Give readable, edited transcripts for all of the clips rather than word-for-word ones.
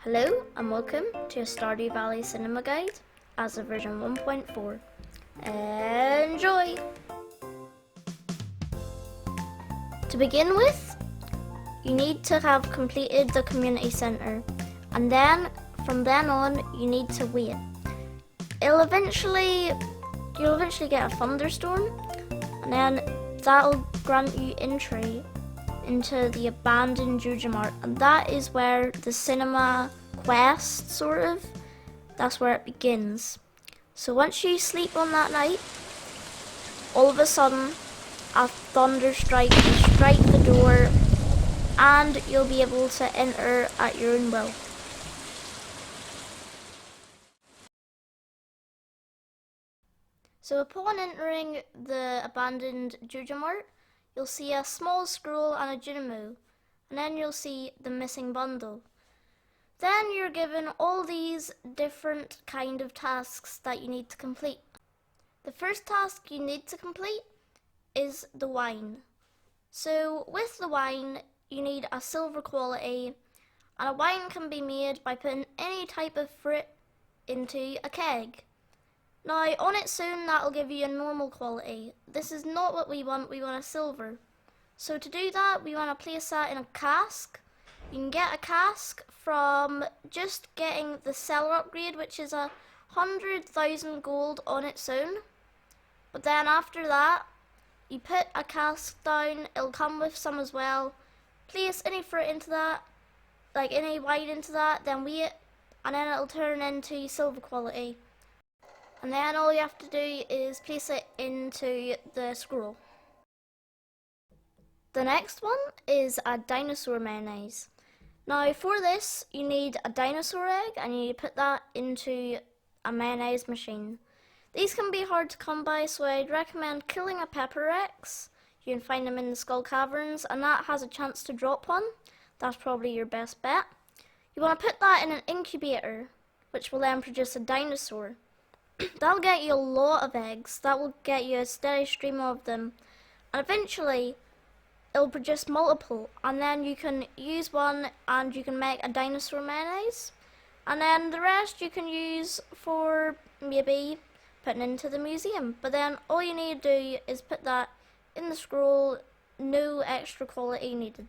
Hello and welcome to a Stardew Valley cinema guide as of version 1.4. Enjoy! To begin with, you need to have completed the community centre, and then from then on you need to wait. You'll eventually get a thunderstorm, and then that'll grant you entry into the abandoned Jujamart, and that is where the cinema quest, that's where it begins. So once you sleep on that night, all of a sudden a thunder strike will strike the door and you'll be able to enter at your own will. So upon entering the abandoned Jujamart, you'll see a small scroll and a dynamo, and then you'll see the missing bundle. Then you're given all these different kind of tasks that you need to complete. The first task you need to complete is the wine. So with the wine, you need a silver quality, and a wine can be made by putting any type of fruit into a keg. Now, on its own, that'll give you a normal quality. This is not what we want a silver. So to do that, we want to place that in a cask. You can get a cask from just getting the seller upgrade, which is 100,000 gold on its own. But then after that, you put a cask down, it'll come with some as well. Place any fruit into that, like any wine into that, then wait, and then it'll turn into silver quality. And then all you have to do is place it into the scroll. The next one is a Dinosaur Mayonnaise. Now for this, you need a dinosaur egg and you need to put that into a mayonnaise machine. These can be hard to come by, so I'd recommend killing a pepper Rex. You can find them in the Skull Caverns, and that has a chance to drop one. That's probably your best bet. You want to put that in an incubator, which will then produce a dinosaur. That'll get you a lot of eggs. That will get you a steady stream of them, and eventually it'll produce multiple, and then you can use one and you can make a dinosaur mayonnaise, and then the rest you can use for maybe putting into the museum. But then all you need to do is put that in the scroll, no extra quality needed.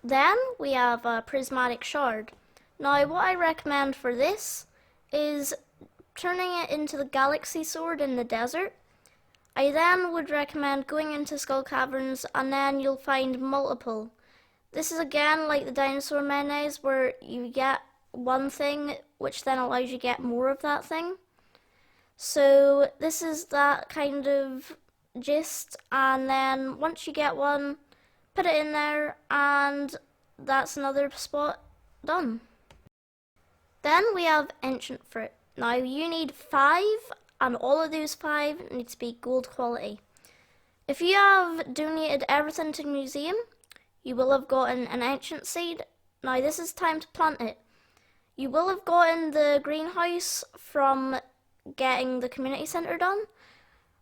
Then we have a Prismatic Shard. Now what I recommend for this is turning it into the Galaxy Sword in the desert. I then would recommend going into Skull Caverns, and then you'll find multiple. This is again like the Dinosaur Mayonnaise, where you get one thing which then allows you to get more of that thing. So this is that kind of gist, and then once you get one, put it in there and that's another spot done. Then we have Ancient Fruit. Now you need 5, and all of those 5 need to be gold quality. If you have donated everything to the museum, you will have gotten an ancient seed. Now this is time to plant it. You will have gotten the greenhouse from getting the community centre done,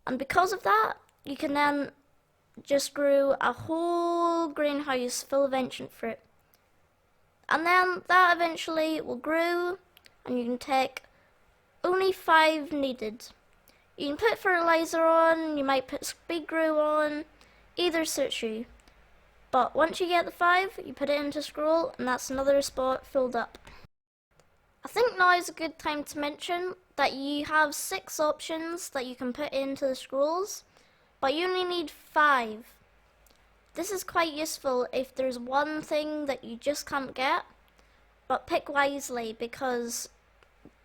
and because of that, you can then just grow a whole greenhouse full of ancient fruit. And then that eventually will grow, and you can take only 5 needed. You can put fertilizer on, you might put speed grow on, either suits you. But once you get the 5, you put it into scroll, and that's another spot filled up. I think now is a good time to mention that you have 6 options that you can put into the scrolls, but you only need 5. This is quite useful if there's one thing that you just can't get, but pick wisely because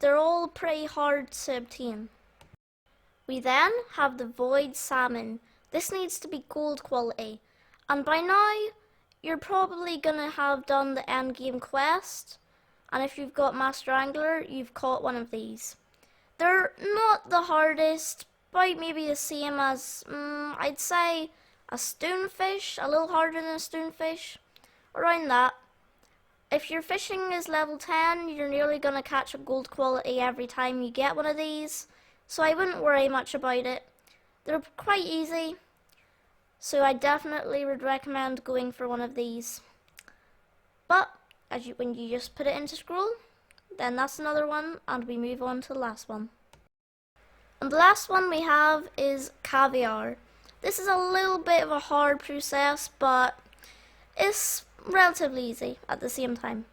they're all pretty hard to obtain. We then have the Void Salmon. This needs to be gold quality, and by now you're probably gonna have done the end game quest, and if you've got Master Angler, you've caught one of these. They're not the hardest, but maybe the same as, I'd say, a stonefish, a little harder than a stonefish, around that. If your fishing is level 10, you're nearly going to catch a gold quality every time you get one of these, so I wouldn't worry much about it. They're quite easy, so I definitely would recommend going for one of these. But I when you just put it into scroll. Then that's another one, and we move on to the last one. And the last one we have is Caviar. This is a little bit of a hard process, but it's relatively easy at the same time.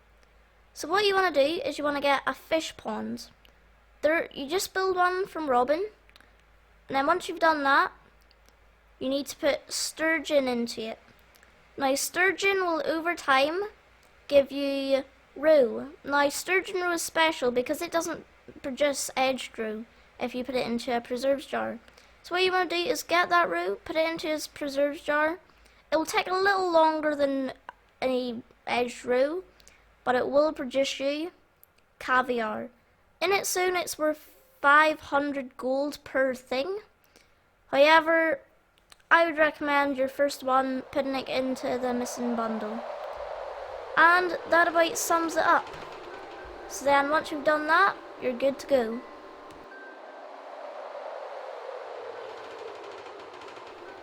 So what you want to do is you want to get a fish pond. You just build one from Robin, and then once you've done that, you need to put sturgeon into it. Now sturgeon will over time give you roe. Now sturgeon roe is special because it doesn't produce edged roe if you put it into a preserves jar. So what you want to do is get that roe, put it into a preserves jar. It will take a little longer than any edged roe, but it will produce you caviar. In it soon it's worth 500 gold per thing. However, I would recommend your first one putting it into the missing bundle. And that about sums it up. So then once you've done that, you're good to go.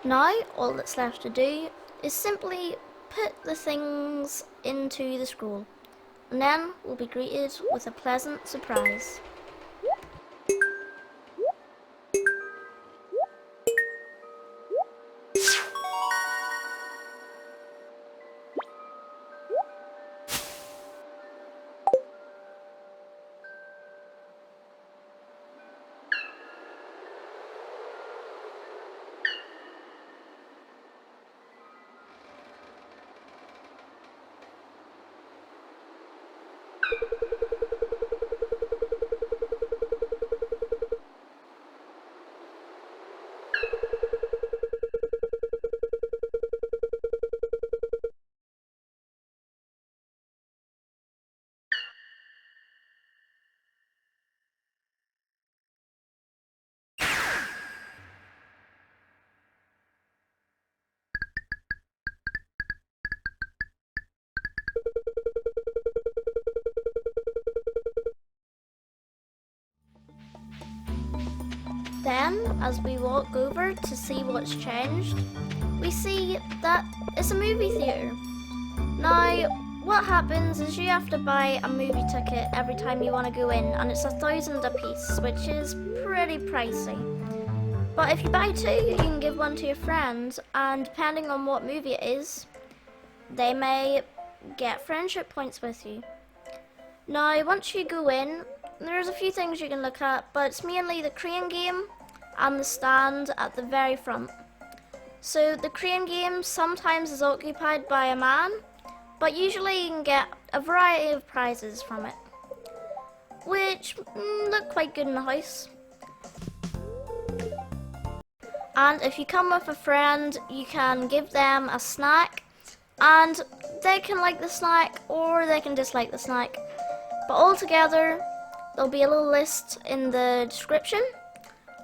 Now all that's left to do is simply put the things into the scroll, and then we'll be greeted with a pleasant surprise. Then, as we walk over to see what's changed, we see that it's a movie theatre. Now, what happens is you have to buy a movie ticket every time you want to go in, and it's 1,000 a piece, which is pretty pricey. But if you buy two, you can give one to your friends, and depending on what movie it is, they may get friendship points with you. Now, once you go in, there's a few things you can look at, but it's mainly the crane game and the stand at the very front. So the crane game sometimes is occupied by a man, but usually you can get a variety of prizes from it, which look quite good in the house. And if you come with a friend, you can give them a snack, and they can like the snack or they can dislike the snack. But altogether, there'll be a little list in the description,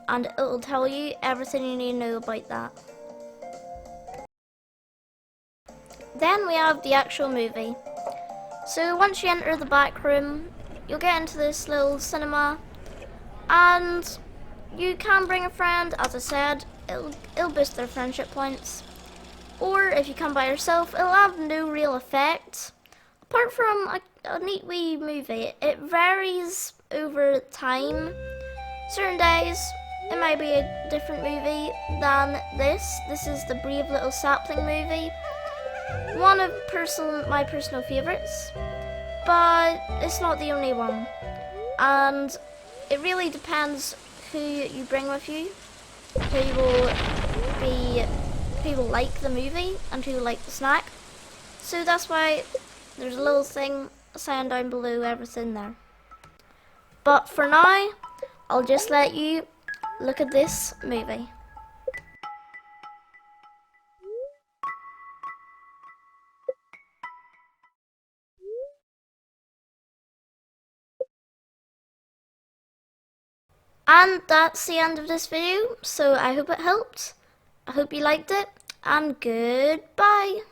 and it'll tell you everything you need to know about that. Then we have the actual movie. So once you enter the back room, you'll get into this little cinema, and you can bring a friend. As I said, it'll boost their friendship points. Or if you come by yourself, it'll have no real effect. Apart from a neat wee movie, it varies over time. Certain days, it might be a different movie than this. This is the Brave Little Sapling movie. One of my personal favourites, but it's not the only one. And it really depends who you bring with you, who will like the movie and who will like the snack. So that's why there's a little thing saying down below everything there. But for now, I'll just let you look at this movie. And that's the end of this video, so I hope it helped. I hope you liked it, and goodbye.